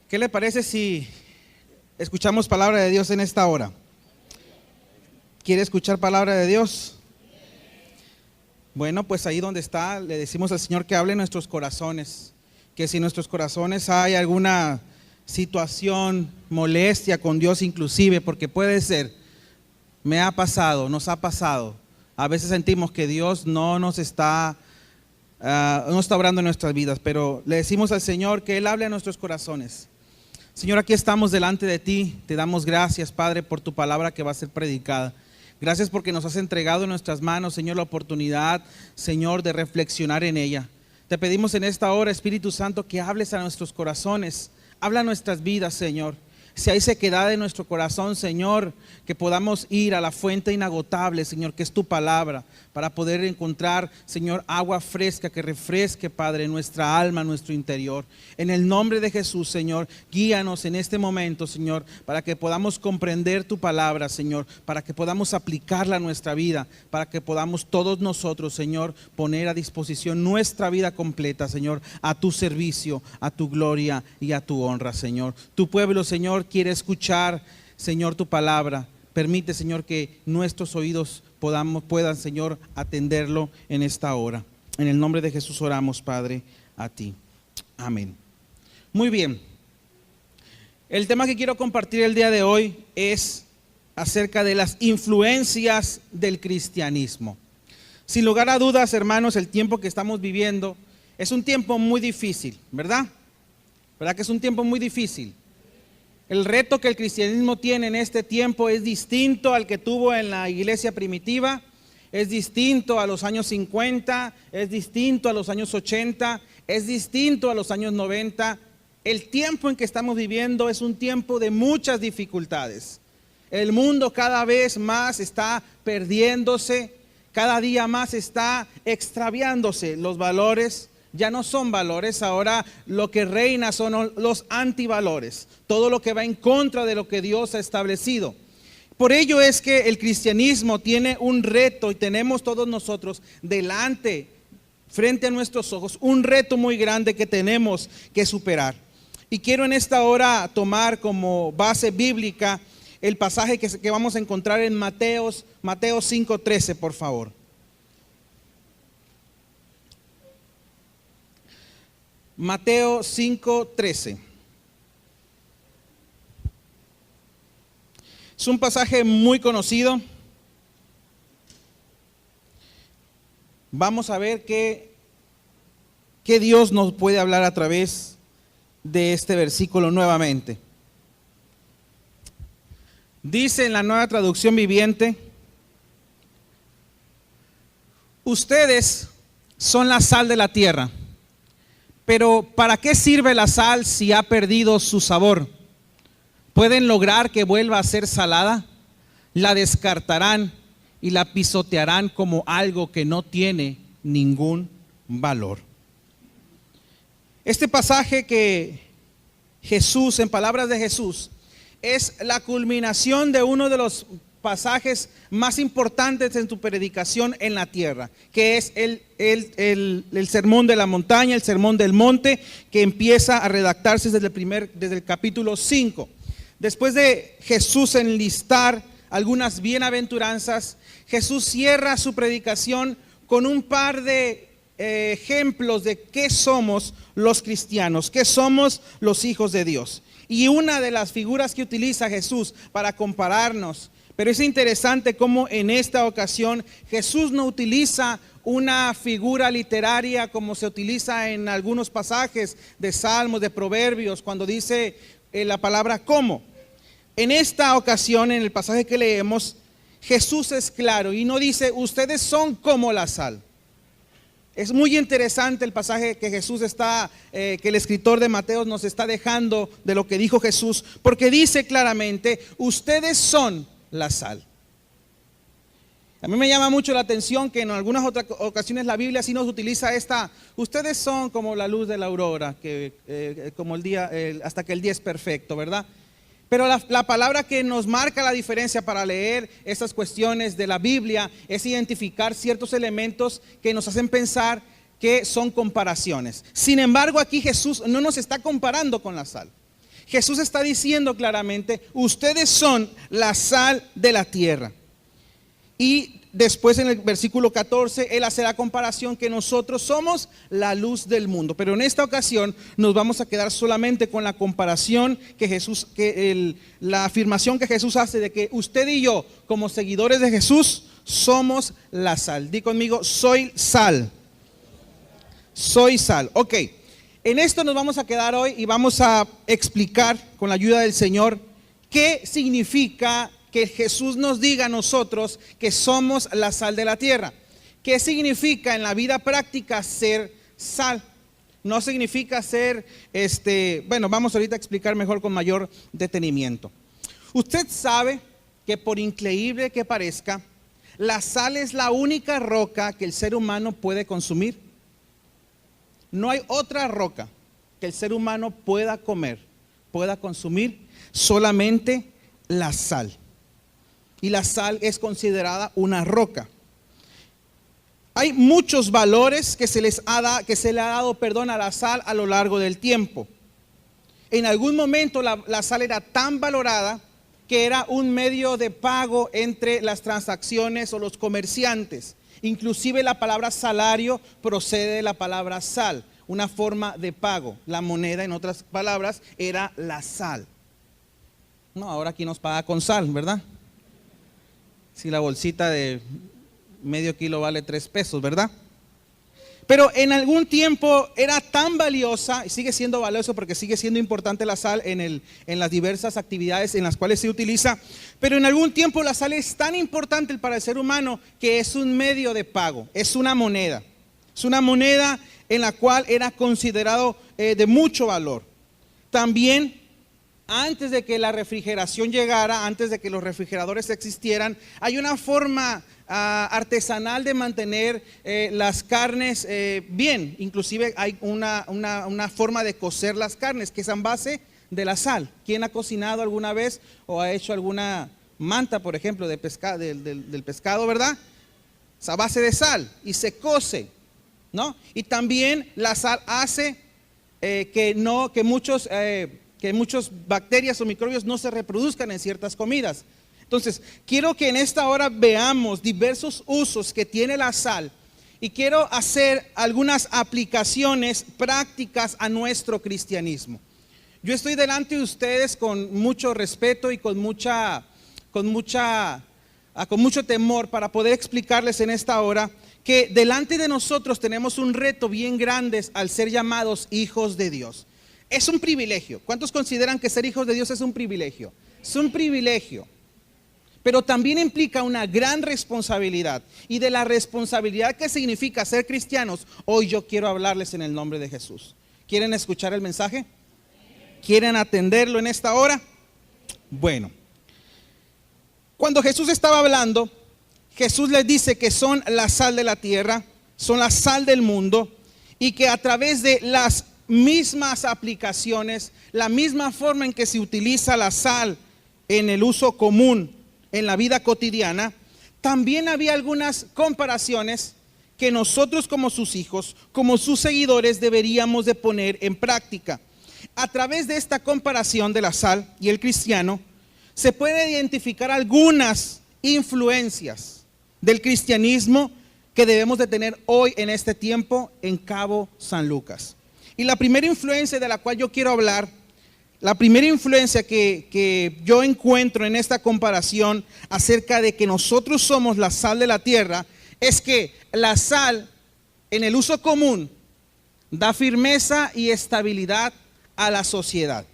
¿Qué le parece si escuchamos palabra de Dios en esta hora? ¿Quiere escuchar palabra de Dios? Bueno, pues ahí donde está, le decimos al Señor que hable en nuestros corazones. Que si en nuestros corazones hay alguna situación, molestia con Dios inclusive, porque puede ser, me ha pasado, nos ha pasado. A veces sentimos que Dios no está obrando en nuestras vidas, pero le decimos al Señor que Él hable a nuestros corazones. Señor, aquí estamos delante de ti, te damos gracias, Padre, por tu palabra que va a ser predicada. Gracias porque nos has entregado en nuestras manos, Señor, la oportunidad, Señor, de reflexionar en ella. Te pedimos en esta hora, Espíritu Santo, que hables a nuestros corazones, habla a nuestras vidas, Señor. Si hay sequedad en nuestro corazón, Señor, que podamos ir a la fuente inagotable, Señor, que es tu palabra, para poder encontrar, Señor, agua fresca que refresque, Padre, nuestra alma, nuestro interior. En el nombre de Jesús, Señor, guíanos en este momento, Señor, para que podamos comprender tu palabra, Señor, para que podamos aplicarla a nuestra vida, para que podamos todos nosotros, Señor, poner a disposición nuestra vida completa, Señor, a tu servicio, a tu gloria y a tu honra, Señor. Tu pueblo, Señor, quiere escuchar, Señor, tu palabra. Permite, Señor, que nuestros oídos puedan, Señor, atenderlo en esta hora. En el nombre de Jesús oramos, Padre, a ti. Amén. Muy bien. El tema que quiero compartir el día de hoy es acerca de las influencias del cristianismo. Sin lugar a dudas, hermanos, el tiempo que estamos viviendo es un tiempo muy difícil, ¿verdad? ¿Verdad que es un tiempo muy difícil? El reto que el cristianismo tiene en este tiempo es distinto al que tuvo en la iglesia primitiva, es distinto a los años 50, es distinto a los años 80, es distinto a los años 90. El tiempo en que estamos viviendo es un tiempo de muchas dificultades. El mundo cada vez más está perdiéndose, cada día más está extraviándose. Los valores ya no son valores, ahora lo que reina son los antivalores, todo lo que va en contra de lo que Dios ha establecido. Por ello es que el cristianismo tiene un reto y tenemos todos nosotros delante, frente a nuestros ojos, un reto muy grande que tenemos que superar. Y quiero en esta hora tomar como base bíblica el pasaje que vamos a encontrar en Mateo 5:13, por favor. Mateo 5:13. Es un pasaje muy conocido. Vamos a ver qué Dios nos puede hablar a través de este versículo nuevamente. Dice en la Nueva Traducción Viviente: ustedes son la sal de la tierra. Pero ¿para qué sirve la sal si ha perdido su sabor? ¿Pueden lograr que vuelva a ser salada? La descartarán y la pisotearán como algo que no tiene ningún valor. Este pasaje que Jesús, en palabras de Jesús, es la culminación de uno de los pasajes más importantes en tu predicación en la tierra, que es el sermón de la montaña, el sermón del monte, que empieza a redactarse desde el capítulo 5. Después de Jesús enlistar algunas bienaventuranzas, Jesús cierra su predicación con un par de ejemplos de qué somos los cristianos, qué somos los hijos de Dios. Y una de las figuras que utiliza Jesús para compararnos, pero es interesante cómo en esta ocasión Jesús no utiliza una figura literaria como se utiliza en algunos pasajes de Salmos, de Proverbios, cuando dice la palabra como. En esta ocasión, en el pasaje que leemos, Jesús es claro y no dice ustedes son como la sal. Es muy interesante el pasaje que Jesús que el escritor de Mateo nos está dejando de lo que dijo Jesús, porque dice claramente, ustedes son la sal. A mí me llama mucho la atención que en algunas otras ocasiones la Biblia sí nos utiliza ustedes son como la luz de la aurora, como el día, hasta que el día es perfecto, ¿verdad? Pero la palabra que nos marca la diferencia para leer estas cuestiones de la Biblia es identificar ciertos elementos que nos hacen pensar que son comparaciones. Sin embargo, aquí Jesús no nos está comparando con la sal. Jesús está diciendo claramente, ustedes son la sal de la tierra. Y después en el versículo 14, Él hace la comparación que nosotros somos la luz del mundo. Pero en esta ocasión nos vamos a quedar solamente con la comparación que Jesús, la afirmación que Jesús hace de que usted y yo, como seguidores de Jesús, somos la sal. Di conmigo, soy sal. Soy sal. Ok. En esto nos vamos a quedar hoy y vamos a explicar con la ayuda del Señor qué significa que Jesús nos diga a nosotros que somos la sal de la tierra. ¿Qué significa en la vida práctica ser sal? No significa ser, bueno, vamos ahorita a explicar mejor con mayor detenimiento. Usted sabe que por increíble que parezca, la sal es la única roca que el ser humano puede consumir. No hay otra roca que el ser humano pueda comer, pueda consumir, solamente la sal. Y la sal es considerada una roca. Hay muchos valores que se le ha dado a la sal a lo largo del tiempo. En algún momento la sal era tan valorada que era un medio de pago entre las transacciones o los comerciantes. Inclusive la palabra salario procede de la palabra sal, una forma de pago. La moneda, en otras palabras, era la sal. No, ahora aquí nos paga con sal, ¿verdad? Si la bolsita de medio kilo vale 3 pesos, ¿verdad? Pero en algún tiempo era tan valiosa, y sigue siendo valioso porque sigue siendo importante la sal en las diversas actividades en las cuales se utiliza, pero en algún tiempo la sal es tan importante para el ser humano que es un medio de pago, es una moneda. Es una moneda en la cual era considerado de mucho valor. También, antes de que la refrigeración llegara, antes de que los refrigeradores existieran, hay una forma artesanal de mantener las carnes bien. Inclusive hay una forma de cocer las carnes que es en base de la sal. ¿Quién ha cocinado alguna vez o ha hecho alguna manta, por ejemplo, de pescado, del pescado, verdad? Es a base de sal y se cose, ¿no? Y también la sal hace que muchas bacterias o microbios no se reproduzcan en ciertas comidas. Entonces, quiero que en esta hora veamos diversos usos que tiene la sal y quiero hacer algunas aplicaciones prácticas a nuestro cristianismo. Yo estoy delante de ustedes con mucho respeto y con mucho temor para poder explicarles en esta hora que delante de nosotros tenemos un reto bien grande al ser llamados hijos de Dios. Es un privilegio. ¿Cuántos consideran que ser hijos de Dios es un privilegio? Es un privilegio. Pero también implica una gran responsabilidad. Y de la responsabilidad que significa ser cristianos, hoy yo quiero hablarles en el nombre de Jesús. ¿Quieren escuchar el mensaje? ¿Quieren atenderlo en esta hora? Bueno, cuando Jesús estaba hablando, Jesús les dice que son la sal de la tierra, son la sal del mundo, y que a través de las mismas aplicaciones, la misma forma en que se utiliza la sal en el uso común, en la vida cotidiana, también había algunas comparaciones que nosotros como sus hijos, como sus seguidores, deberíamos de poner en práctica. A través de esta comparación de la sal y el cristiano, se puede identificar algunas influencias del cristianismo que debemos de tener hoy en este tiempo en Cabo San Lucas. Y la primera influencia de la cual yo quiero hablar, la primera influencia que yo encuentro en esta comparación acerca de que nosotros somos la sal de la tierra, es que la sal en el uso común da firmeza y estabilidad a la sociedad.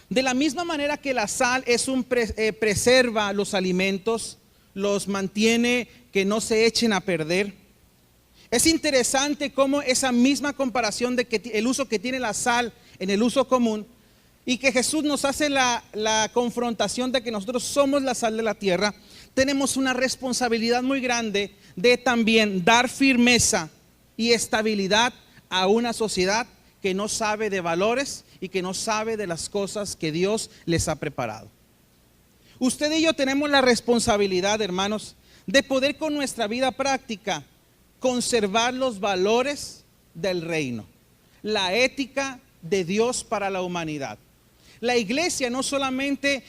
De la misma manera que la sal preserva los alimentos, los mantiene que no se echen a perder. Es interesante cómo esa misma comparación de que el uso que tiene la sal en el uso común y que Jesús nos hace la confrontación de que nosotros somos la sal de la tierra, tenemos una responsabilidad muy grande de también dar firmeza y estabilidad a una sociedad que no sabe de valores y que no sabe de las cosas que Dios les ha preparado. Usted y yo tenemos la responsabilidad, hermanos, de poder con nuestra vida práctica conservar los valores del reino, la ética de Dios para la humanidad. La iglesia no solamente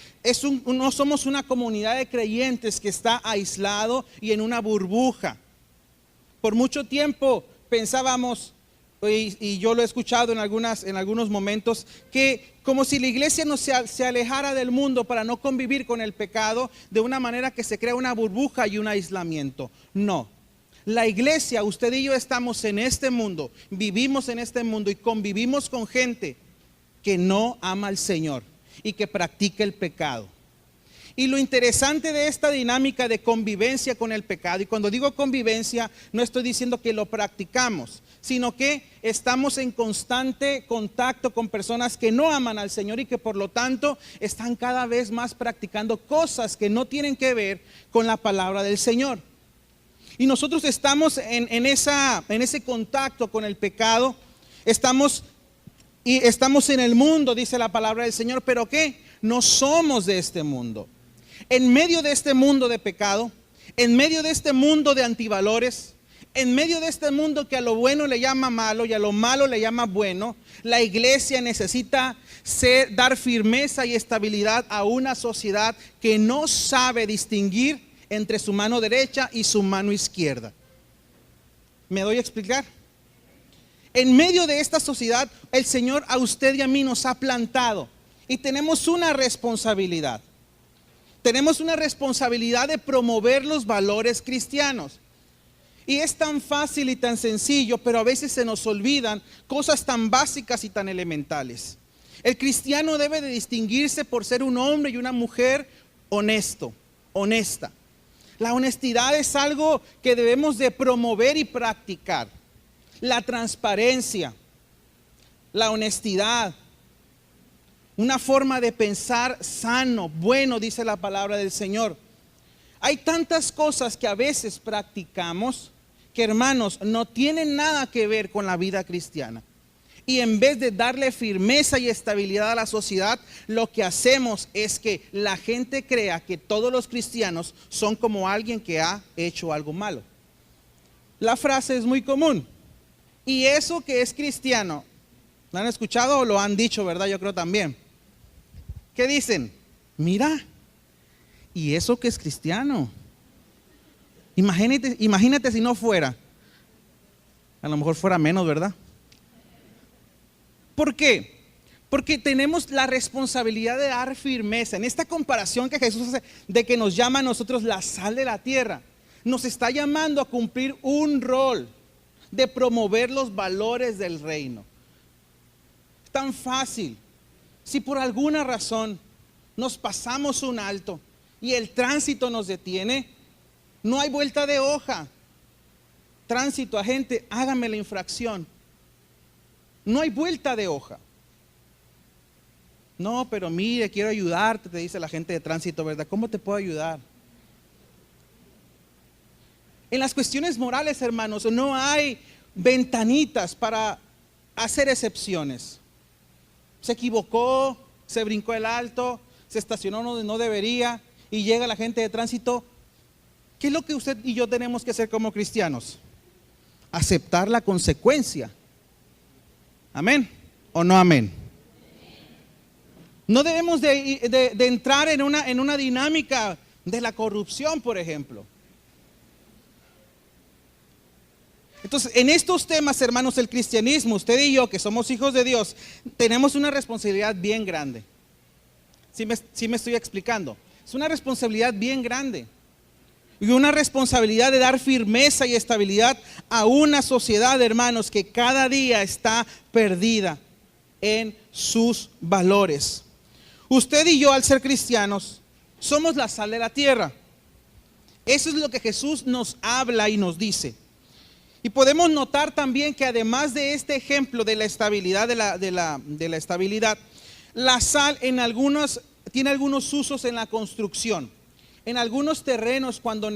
no somos una comunidad de creyentes que está aislado y en una burbuja. Por mucho tiempo pensábamos, y yo lo he escuchado en algunos momentos, que como si la iglesia no se alejara del mundo para no convivir con el pecado, de una manera que se crea una burbuja y un aislamiento. No. La iglesia, usted y yo estamos en este mundo, vivimos en este mundo y convivimos con gente que no ama al Señor y que practica el pecado. Y lo interesante de esta dinámica de convivencia con el pecado, y cuando digo convivencia, no estoy diciendo que lo practicamos, sino que estamos en constante contacto con personas que no aman al Señor y que por lo tanto están cada vez más practicando cosas que no tienen que ver con la palabra del Señor. Y nosotros estamos en ese contacto con el pecado, estamos en el mundo, dice la palabra del Señor, pero ¿qué? No somos de este mundo. En medio de este mundo de pecado, en medio de este mundo de antivalores, en medio de este mundo que a lo bueno le llama malo y a lo malo le llama bueno, la iglesia necesita dar firmeza y estabilidad a una sociedad que no sabe distinguir entre su mano derecha y su mano izquierda. ¿Me doy a explicar? En medio de esta sociedad, el Señor a usted y a mí nos ha plantado y tenemos una responsabilidad. Tenemos una responsabilidad de promover los valores cristianos. Y es tan fácil y tan sencillo, pero a veces se nos olvidan cosas tan básicas y tan elementales. El cristiano debe de distinguirse por ser un hombre y una mujer honesto, honesta. La honestidad es algo que debemos de promover y practicar. La transparencia, la honestidad, una forma de pensar sano, bueno, dice la palabra del Señor. Hay tantas cosas que a veces practicamos que, hermanos, no tienen nada que ver con la vida cristiana. Y en vez de darle firmeza y estabilidad a la sociedad, lo que hacemos es que la gente crea que todos los cristianos son como alguien que ha hecho algo malo. La frase es muy común. Y eso que es cristiano, ¿lo han escuchado o lo han dicho, verdad? Yo creo también. ¿Qué dicen? Mira, y eso que es cristiano. Imagínate si no fuera. A lo mejor fuera menos, ¿verdad? ¿Por qué? Porque tenemos la responsabilidad de dar firmeza. En esta comparación que Jesús hace de que nos llama a nosotros la sal de la tierra, nos está llamando a cumplir un rol de promover los valores del reino. Es tan fácil. Si por alguna razón nos pasamos un alto y el tránsito nos detiene, no hay vuelta de hoja. Tránsito, agente, hágame la infracción. No hay vuelta de hoja. No, pero mire, quiero ayudarte, te dice la gente de tránsito, ¿verdad? ¿Cómo te puedo ayudar? En las cuestiones morales, hermanos, no hay ventanitas para hacer excepciones. Se equivocó, se brincó el alto, se estacionó donde no debería y llega la gente de tránsito. ¿Qué es lo que usted y yo tenemos que hacer como cristianos? Aceptar la consecuencia. ¿Amén o no amén? No debemos de entrar en una dinámica de la corrupción, por ejemplo. Entonces, en estos temas, hermanos, el cristianismo, usted y yo, que somos hijos de Dios, tenemos una responsabilidad bien grande. ¿Sí me estoy explicando? Es una responsabilidad bien grande. Y una responsabilidad de dar firmeza y estabilidad a una sociedad, hermanos, que cada día está perdida en sus valores. Usted y yo, al ser cristianos, somos la sal de la tierra. Eso es lo que Jesús nos habla y nos dice. Y podemos notar también que además de este ejemplo de la estabilidad, de la estabilidad, la sal tiene algunos usos en la construcción. En algunos terrenos, cuando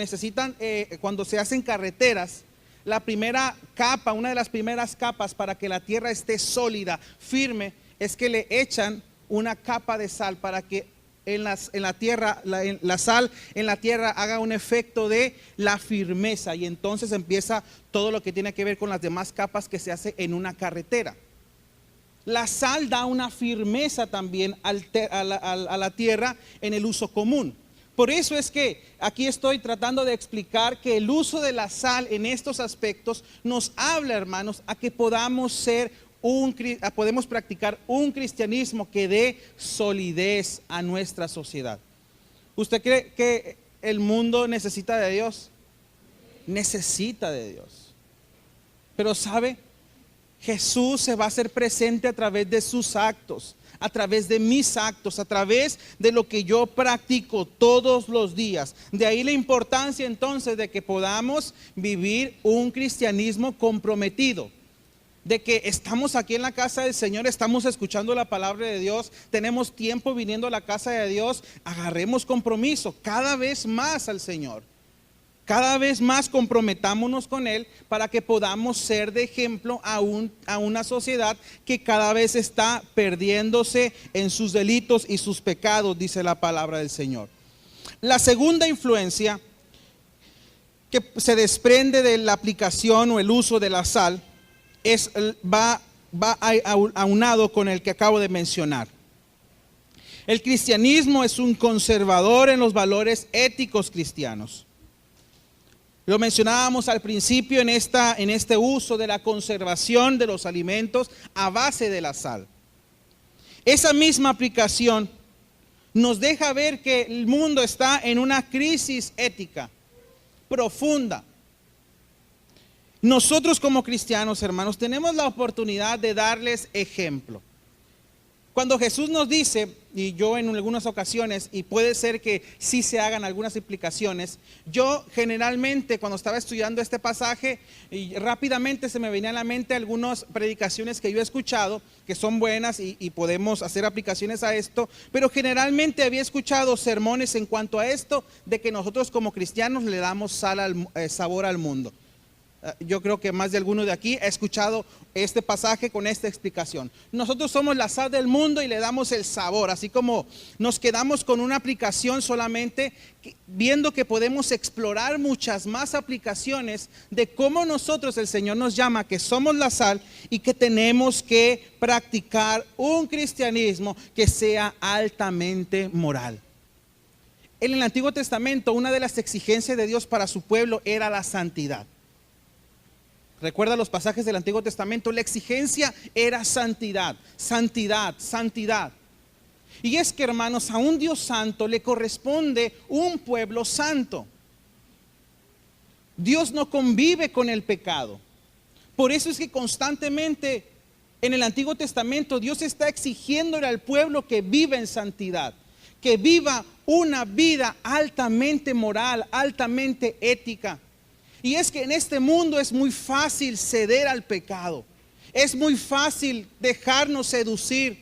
se hacen carreteras, la primera capa, una de las primeras capas para que la tierra esté sólida, firme, es que le echan una capa de sal para que la sal en la tierra haga un efecto de la firmeza, y entonces empieza todo lo que tiene que ver con las demás capas que se hace en una carretera. La sal da una firmeza también a la tierra en el uso común. Por eso es que aquí estoy tratando de explicar que el uso de la sal en estos aspectos nos habla, hermanos, a que podamos podemos practicar un cristianismo que dé solidez a nuestra sociedad. ¿Usted cree que el mundo necesita de Dios? Necesita de Dios. Pero ¿sabe? Jesús se va a hacer presente a través de sus actos, a través de mis actos, a través de lo que yo practico todos los días. De ahí la importancia entonces de que podamos vivir un cristianismo comprometido. De que estamos aquí en la casa del Señor, estamos escuchando la palabra de Dios, tenemos tiempo viniendo a la casa de Dios, agarremos compromiso cada vez más al Señor. Cada vez más comprometámonos con Él para que podamos ser de ejemplo a una sociedad que cada vez está perdiéndose en sus delitos y sus pecados, dice la palabra del Señor. La segunda influencia que se desprende de la aplicación o el uso de la sal va aunado con el que acabo de mencionar. El cristianismo es un conservador en los valores éticos cristianos. Lo mencionábamos al principio en este uso de la conservación de los alimentos a base de la sal. Esa misma aplicación nos deja ver que el mundo está en una crisis ética profunda. Nosotros como cristianos, hermanos, tenemos la oportunidad de darles ejemplo. Cuando Jesús nos dice, y yo en algunas ocasiones, y puede ser que sí se hagan algunas implicaciones, yo generalmente cuando estaba estudiando este pasaje, y rápidamente se me venían a la mente algunas predicaciones que yo he escuchado, que son buenas y podemos hacer aplicaciones a esto, pero generalmente había escuchado sermones en cuanto a esto, de que nosotros como cristianos le damos sabor al mundo. Yo creo que más de alguno de aquí ha escuchado este pasaje con esta explicación. Nosotros somos la sal del mundo y le damos el sabor, así como nos quedamos con una aplicación solamente, viendo que podemos explorar muchas más aplicaciones de cómo nosotros, el Señor nos llama que somos la sal y que tenemos que practicar un cristianismo que sea altamente moral. En el Antiguo Testamento, una de las exigencias de Dios para su pueblo era la santidad. Recuerda los pasajes del Antiguo Testamento, la exigencia era santidad, santidad, santidad. Y es que, hermanos, a un Dios santo le corresponde un pueblo santo. Dios no convive con el pecado. Por eso es que constantemente en el Antiguo Testamento Dios está exigiéndole al pueblo que viva en santidad, que viva una vida altamente moral, altamente ética. Y es que en este mundo es muy fácil ceder al pecado. Es muy fácil dejarnos seducir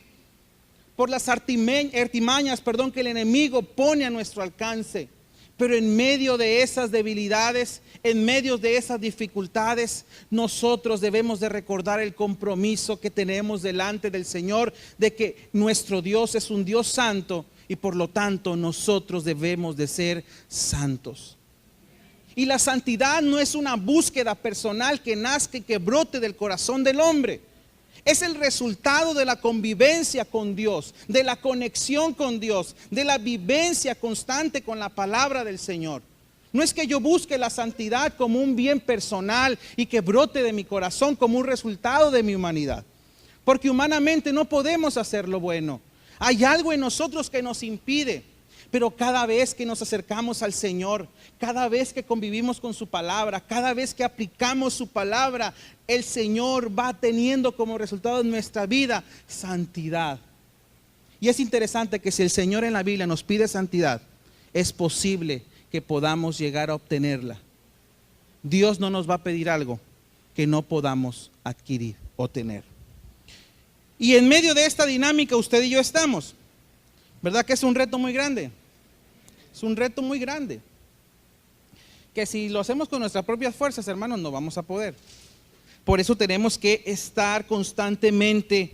por las artimañas que el enemigo pone a nuestro alcance. Pero en medio de esas debilidades, en medio de esas dificultades, nosotros debemos de recordar el compromiso que tenemos delante del Señor, de que nuestro Dios es un Dios santo y por lo tanto nosotros debemos de ser santos. Y la santidad no es una búsqueda personal que nazca y que brote del corazón del hombre. Es el resultado de la convivencia con Dios, de la conexión con Dios, de la vivencia constante con la palabra del Señor. No es que yo busque la santidad como un bien personal y que brote de mi corazón como un resultado de mi humanidad. Porque humanamente no podemos hacer lo bueno. Hay algo en nosotros que nos impide. Pero cada vez que nos acercamos al Señor, cada vez que convivimos con su palabra, cada vez que aplicamos su palabra, el Señor va teniendo como resultado en nuestra vida santidad. Y es interesante que si el Señor en la Biblia nos pide santidad, es posible que podamos llegar a obtenerla. Dios no nos va a pedir algo que no podamos adquirir o tener. Y en medio de esta dinámica usted y yo estamos. ¿Verdad que es un reto muy grande? Es un reto muy grande. Que si lo hacemos con nuestras propias fuerzas, hermanos, no vamos a poder. Por eso tenemos que estar constantemente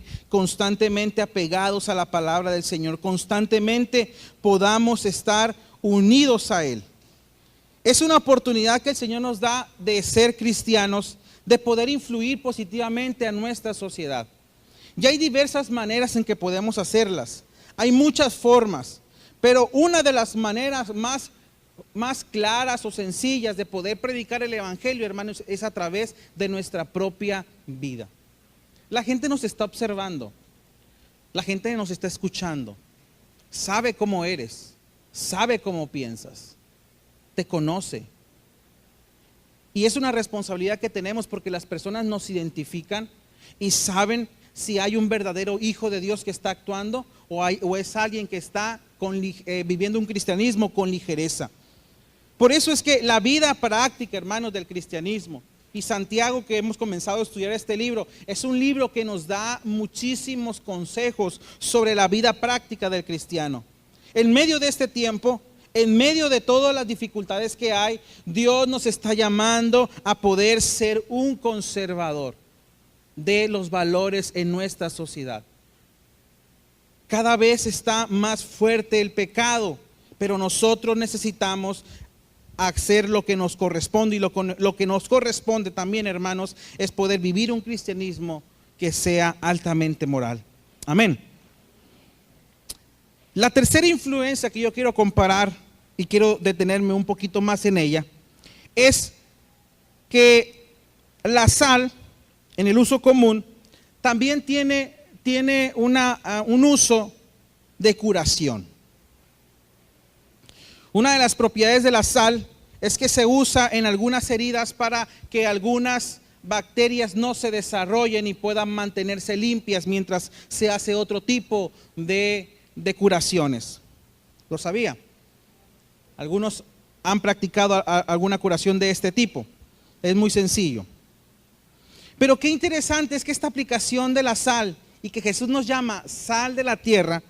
apegados a la palabra del Señor. Constantemente podamos estar unidos a Él. Es una oportunidad que el Señor nos da de ser cristianos, de poder influir positivamente a nuestra sociedad. Y hay diversas maneras en que podemos hacerlas. Hay muchas formas, pero una de las maneras más claras o sencillas de poder predicar el evangelio, hermanos, es a través de nuestra propia vida. La gente nos está observando, la gente nos está escuchando, sabe cómo eres, sabe cómo piensas, te conoce. Y es una responsabilidad que tenemos porque las personas nos identifican y saben si hay un verdadero hijo de Dios que está actuando o es alguien que está viviendo un cristianismo con ligereza. Por eso es que la vida práctica, hermanos, del cristianismo, y Santiago, que hemos comenzado a estudiar este libro, es un libro que nos da muchísimos consejos sobre la vida práctica del cristiano. En medio de este tiempo, en medio de todas las dificultades que hay, Dios nos está llamando a poder ser un conservador de los valores en nuestra sociedad. Cada vez está más fuerte el pecado, pero nosotros necesitamos hacer lo que nos corresponde, y lo que nos corresponde también, hermanos, es poder vivir un cristianismo que sea altamente moral. Amén. La tercera influencia que yo quiero comparar y quiero detenerme un poquito más en ella es que la sal, en el uso común, también tiene un uso de curación. Una de las propiedades de la sal es que se usa en algunas heridas para que algunas bacterias no se desarrollen y puedan mantenerse limpias mientras se hace otro tipo de curaciones. ¿Lo sabía? Algunos han practicado alguna curación de este tipo. Es muy sencillo. Pero qué interesante es que esta aplicación de la sal, y que Jesús nos llama sal de la tierra,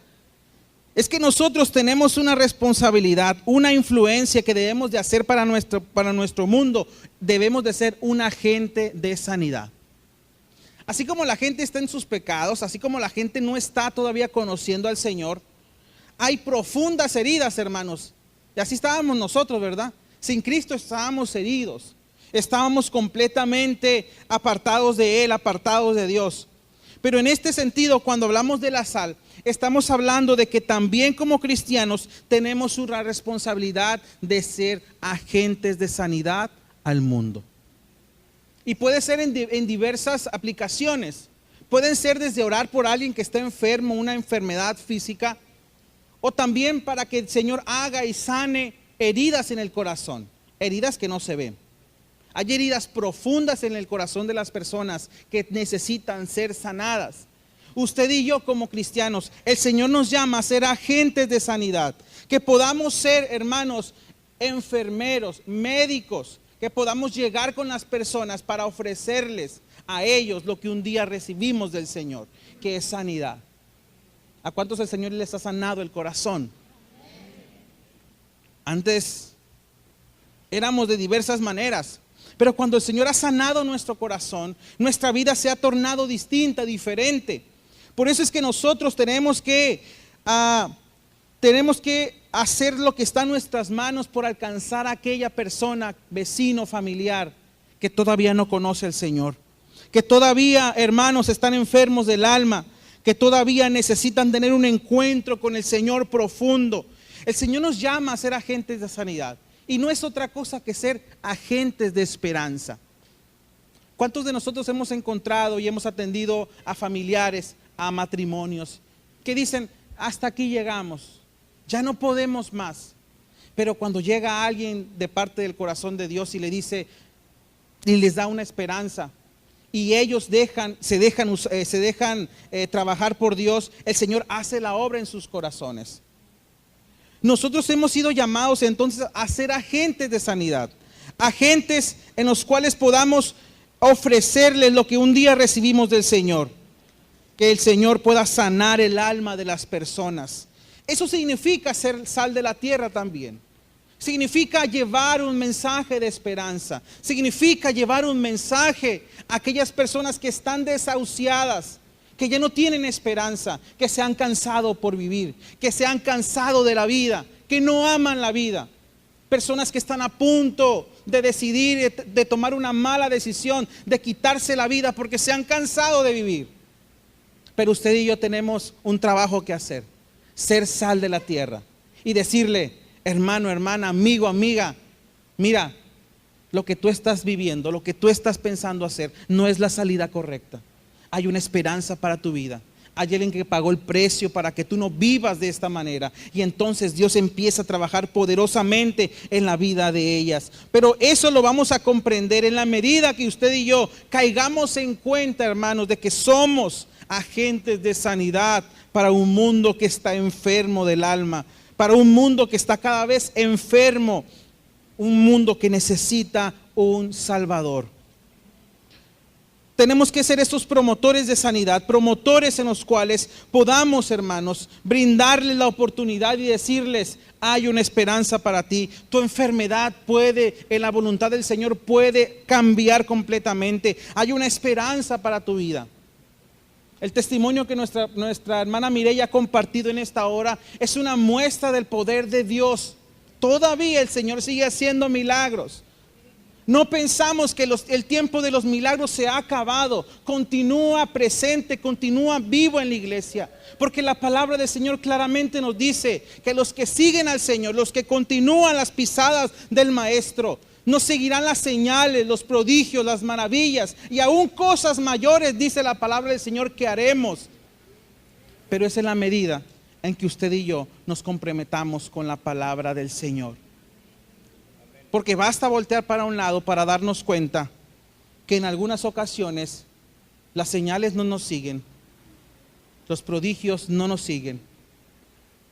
es que nosotros tenemos una responsabilidad, una influencia que debemos de hacer para nuestro mundo. Debemos de ser un agente de sanidad. Así como la gente está en sus pecados, así como la gente no está todavía conociendo al Señor, hay profundas heridas, hermanos. Y así estábamos nosotros, ¿verdad? Sin Cristo estábamos heridos. Estábamos completamente apartados de Él, apartados de Dios. Pero en este sentido, cuando hablamos de la sal, estamos hablando de que también como cristianos tenemos una responsabilidad de ser agentes de sanidad al mundo. Y puede ser en diversas aplicaciones. Pueden ser desde orar por alguien que está enfermo, una enfermedad física, o también para que el Señor haga y sane heridas en el corazón, heridas que no se ven. Hay heridas profundas en el corazón de las personas que necesitan ser sanadas. Usted y yo como cristianos, el Señor nos llama a ser agentes de sanidad. Que podamos ser, hermanos, enfermeros, médicos, que podamos llegar con las personas para ofrecerles a ellos lo que un día recibimos del Señor, que es sanidad. ¿A cuántos el Señor les ha sanado el corazón? Antes éramos de diversas maneras. Pero cuando el Señor ha sanado nuestro corazón, nuestra vida se ha tornado distinta, diferente. Por eso es que nosotros tenemos que hacer lo que está en nuestras manos por alcanzar a aquella persona, vecino, familiar, que todavía no conoce al Señor. Que todavía, hermanos, están enfermos del alma. Que todavía necesitan tener un encuentro con el Señor profundo. El Señor nos llama a ser agentes de sanidad. Y no es otra cosa que ser agentes de esperanza. ¿Cuántos de nosotros hemos encontrado y hemos atendido a familiares, a matrimonios, que dicen, hasta aquí llegamos, ya no podemos más? Pero cuando llega alguien de parte del corazón de Dios y le dice, y les da una esperanza, y ellos se dejan trabajar por Dios, el Señor hace la obra en sus corazones. Nosotros hemos sido llamados entonces a ser agentes de sanidad, agentes en los cuales podamos ofrecerles lo que un día recibimos del Señor, que el Señor pueda sanar el alma de las personas. Eso significa ser sal de la tierra también. Significa llevar un mensaje de esperanza, significa llevar un mensaje a aquellas personas que están desahuciadas, que ya no tienen esperanza, que se han cansado por vivir, que se han cansado de la vida, que no aman la vida. Personas que están a punto de decidir, de tomar una mala decisión, de quitarse la vida porque se han cansado de vivir. Pero usted y yo tenemos un trabajo que hacer, ser sal de la tierra y decirle, hermano, hermana, amigo, amiga, mira, lo que tú estás viviendo, lo que tú estás pensando hacer, no es la salida correcta. Hay una esperanza para tu vida. Hay alguien que pagó el precio para que tú no vivas de esta manera. Y entonces Dios empieza a trabajar poderosamente en la vida de ellas. Pero eso lo vamos a comprender en la medida que usted y yo caigamos en cuenta, hermanos, de que somos agentes de sanidad para un mundo que está enfermo del alma, para un mundo que está cada vez enfermo, un mundo que necesita un Salvador. Tenemos que ser estos promotores de sanidad, promotores en los cuales podamos, hermanos, brindarles la oportunidad y decirles, hay una esperanza para ti. Tu enfermedad puede, en la voluntad del Señor, puede cambiar completamente. Hay una esperanza para tu vida. El testimonio que nuestra hermana Mireya ha compartido en esta hora es una muestra del poder de Dios. Todavía el Señor sigue haciendo milagros. No pensamos que el tiempo de los milagros se ha acabado. Continúa presente, continúa vivo en la iglesia. Porque la palabra del Señor claramente nos dice que los que siguen al Señor, los que continúan las pisadas del Maestro, nos seguirán las señales, los prodigios, las maravillas y aún cosas mayores, dice la palabra del Señor, que haremos. Pero es en la medida en que usted y yo nos comprometamos con la palabra del Señor. Porque basta voltear para un lado para darnos cuenta que en algunas ocasiones las señales no nos siguen, los prodigios no nos siguen.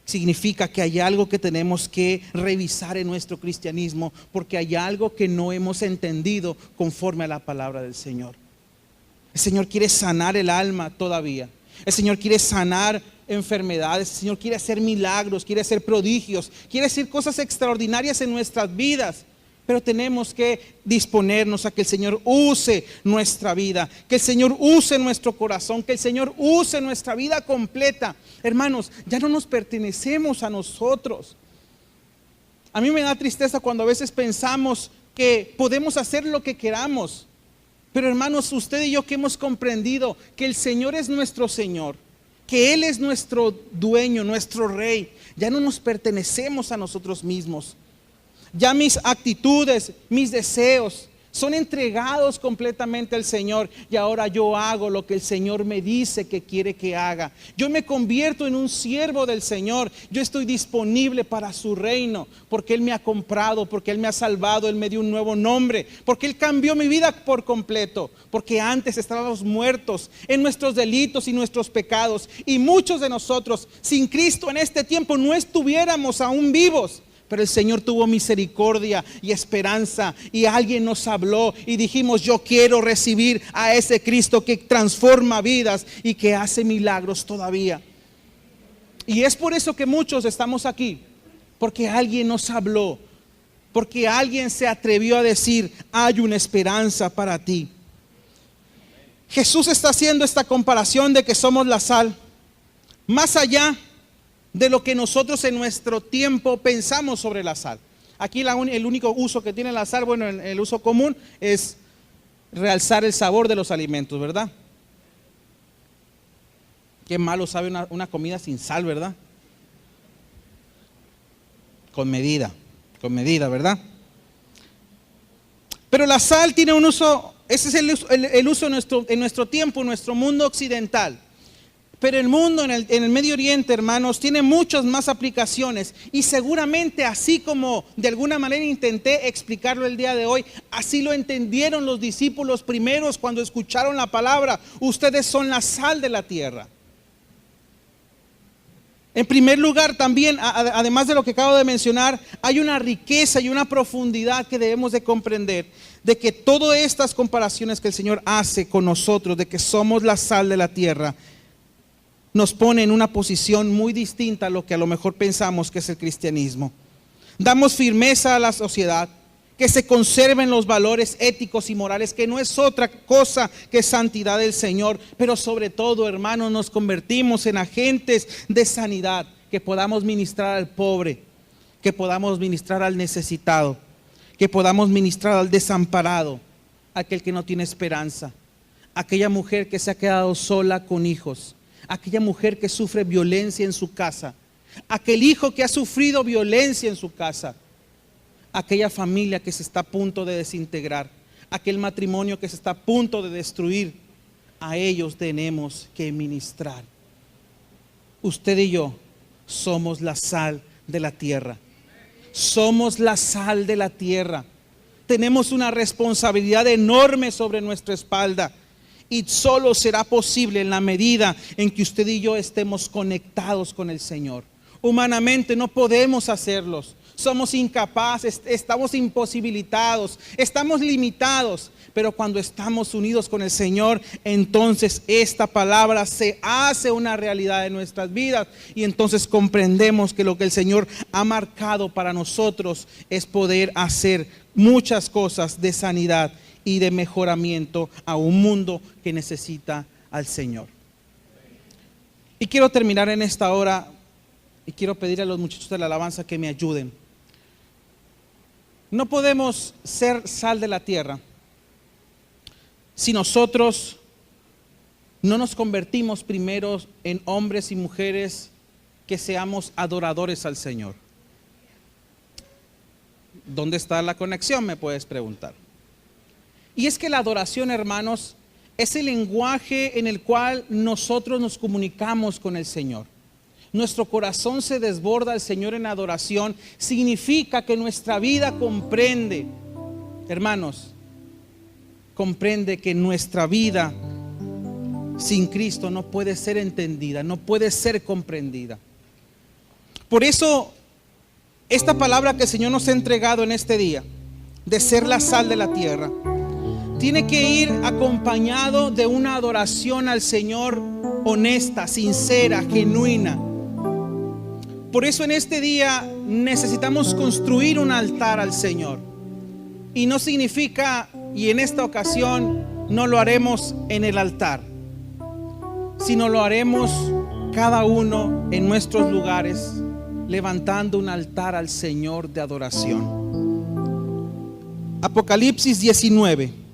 Significa que hay algo que tenemos que revisar en nuestro cristianismo, porque hay algo que no hemos entendido conforme a la palabra del Señor. El Señor quiere sanar el alma todavía. El Señor quiere sanar enfermedades. El Señor quiere hacer milagros, quiere hacer prodigios, quiere hacer cosas extraordinarias en nuestras vidas. Pero tenemos que disponernos a que el Señor use nuestra vida, que el Señor use nuestro corazón, que el Señor use nuestra vida completa. Hermanos, ya no nos pertenecemos a nosotros. A mí me da tristeza cuando a veces pensamos que podemos hacer lo que queramos. Pero hermanos, usted y yo que hemos comprendido que el Señor es nuestro Señor, que Él es nuestro dueño, nuestro Rey, ya no nos pertenecemos a nosotros mismos. Ya mis actitudes, mis deseos son entregados completamente al Señor. Y ahora yo hago lo que el Señor me dice que quiere que haga. Yo me convierto en un siervo del Señor. Yo estoy disponible para su reino. Porque Él me ha comprado, porque Él me ha salvado, Él me dio un nuevo nombre. Porque Él cambió mi vida por completo. Porque antes estábamos muertos en nuestros delitos y nuestros pecados. Y muchos de nosotros sin Cristo en este tiempo no estuviéramos aún vivos. Pero el Señor tuvo misericordia y esperanza y alguien nos habló y dijimos, yo quiero recibir a ese Cristo que transforma vidas y que hace milagros todavía. Y es por eso que muchos estamos aquí, porque alguien nos habló, porque alguien se atrevió a decir, hay una esperanza para ti. Jesús está haciendo esta comparación de que somos la sal, más allá de lo que nosotros en nuestro tiempo pensamos sobre la sal. Aquí el único uso que tiene la sal, bueno, el uso común es realzar el sabor de los alimentos, ¿verdad? Qué malo sabe una comida sin sal, ¿verdad? Con medida, ¿verdad? Pero la sal tiene un uso, ese es el uso en nuestro tiempo, en nuestro mundo occidental. Pero el mundo en el Medio Oriente, hermanos, tiene muchas más aplicaciones. Y seguramente así como de alguna manera intenté explicarlo el día de hoy, así lo entendieron los discípulos primeros cuando escucharon la palabra. Ustedes son la sal de la tierra. En primer lugar también, además de lo que acabo de mencionar, hay una riqueza y una profundidad que debemos de comprender. De que todas estas comparaciones que el Señor hace con nosotros, de que somos la sal de la tierra, nos pone en una posición muy distinta a lo que a lo mejor pensamos que es el cristianismo. Damos firmeza a la sociedad, que se conserven los valores éticos y morales, que no es otra cosa que santidad del Señor. Pero sobre todo, hermanos, nos convertimos en agentes de sanidad, que podamos ministrar al pobre, que podamos ministrar al necesitado, que podamos ministrar al desamparado, aquel que no tiene esperanza, aquella mujer que se ha quedado sola con hijos, aquella mujer que sufre violencia en su casa, aquel hijo que ha sufrido violencia en su casa, aquella familia que se está a punto de desintegrar, aquel matrimonio que se está a punto de destruir. A ellos tenemos que ministrar. Usted y yo somos la sal de la tierra. Somos la sal de la tierra. Tenemos una responsabilidad enorme sobre nuestra espalda. Y solo será posible en la medida en que usted y yo estemos conectados con el Señor. Humanamente no podemos hacerlos. Somos incapaces, estamos imposibilitados, estamos limitados. Pero cuando estamos unidos con el Señor, entonces esta palabra se hace una realidad en nuestras vidas. Y entonces comprendemos que lo que el Señor ha marcado para nosotros es poder hacer muchas cosas de sanidad y de mejoramiento a un mundo que necesita al Señor. Y quiero terminar en esta hora y quiero pedir a los muchachos de la alabanza que me ayuden. No podemos ser sal de la tierra si nosotros no nos convertimos primero en hombres y mujeres que seamos adoradores al Señor. ¿Dónde está la conexión? Me puedes preguntar. Y es que la adoración, hermanos, es el lenguaje en el cual nosotros nos comunicamos con el Señor. Nuestro corazón se desborda al Señor en adoración. Significa que nuestra vida comprende, hermanos, comprende que nuestra vida sin Cristo no puede ser entendida, no puede ser comprendida. Por eso, esta palabra que el Señor nos ha entregado en este día, de ser la sal de la tierra, tiene que ir acompañado de una adoración al Señor honesta, sincera, genuina. Por eso en este día necesitamos construir un altar al Señor. Y no significa, y en esta ocasión no lo haremos en el altar, sino lo haremos cada uno en nuestros lugares, levantando un altar al Señor de adoración. Apocalipsis 19.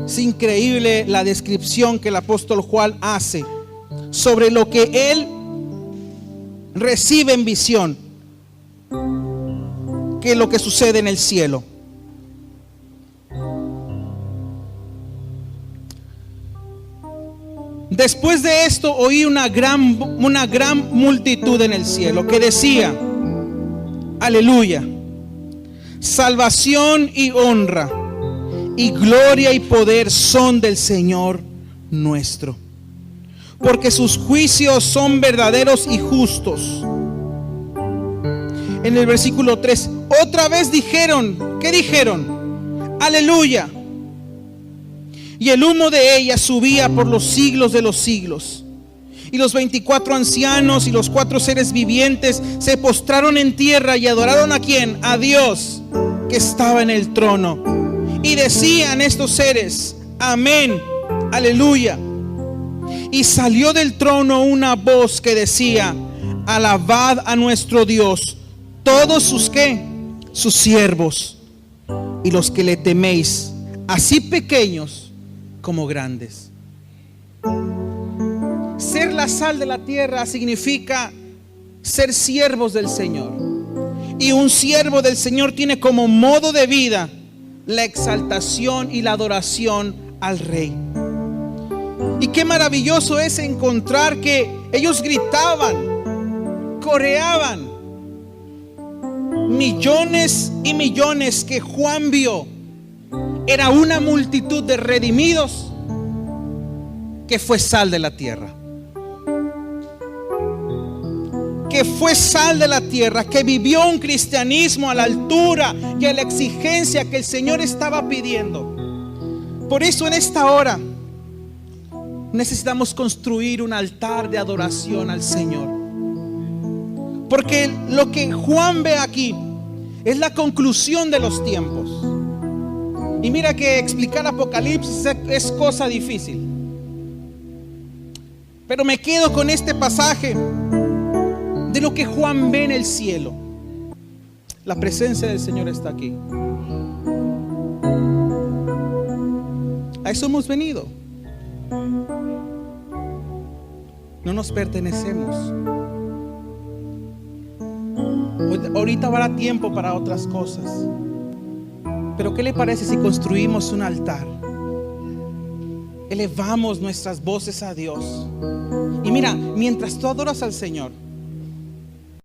Es increíble la descripción que el apóstol Juan hace sobre lo que él recibe en visión, que es lo que sucede en el cielo. Después de esto oí una gran multitud en el cielo que decía: aleluya, salvación y honra y gloria y poder son del Señor nuestro, porque sus juicios son verdaderos y justos. En el versículo 3, otra vez dijeron, ¿qué dijeron? Aleluya. Y el humo de ella subía por los siglos de los siglos. Y los 24 ancianos y los 4 seres vivientes se postraron en tierra y adoraron ¿a quién? A Dios que estaba en el trono. Y decían estos seres: amén, aleluya. Y salió del trono una voz que decía: alabad a nuestro Dios, todos sus ¿qué? Sus siervos y los que le teméis, así pequeños como grandes. Ser la sal de la tierra significa ser siervos del Señor. Y un siervo del Señor tiene como modo de vida la exaltación y la adoración al Rey. Y qué maravilloso es encontrar que ellos gritaban, coreaban. Millones y millones que Juan vio. Era una multitud de redimidos que fue sal de la tierra. Que fue sal de la tierra, que vivió un cristianismo a la altura y a la exigencia que el Señor estaba pidiendo. Por eso en esta hora necesitamos construir un altar de adoración al Señor. Porque lo que Juan ve aquí es la conclusión de los tiempos. Y mira que explicar Apocalipsis es cosa difícil. Pero me quedo con este pasaje de lo que Juan ve en el cielo. La presencia del Señor está aquí. A eso hemos venido. no nos pertenecemos. Ahorita habrá tiempo para otras cosas, pero ¿qué le parece si construimos un altar? Elevamos nuestras voces a Dios. Y mira, mientras tú adoras al Señor,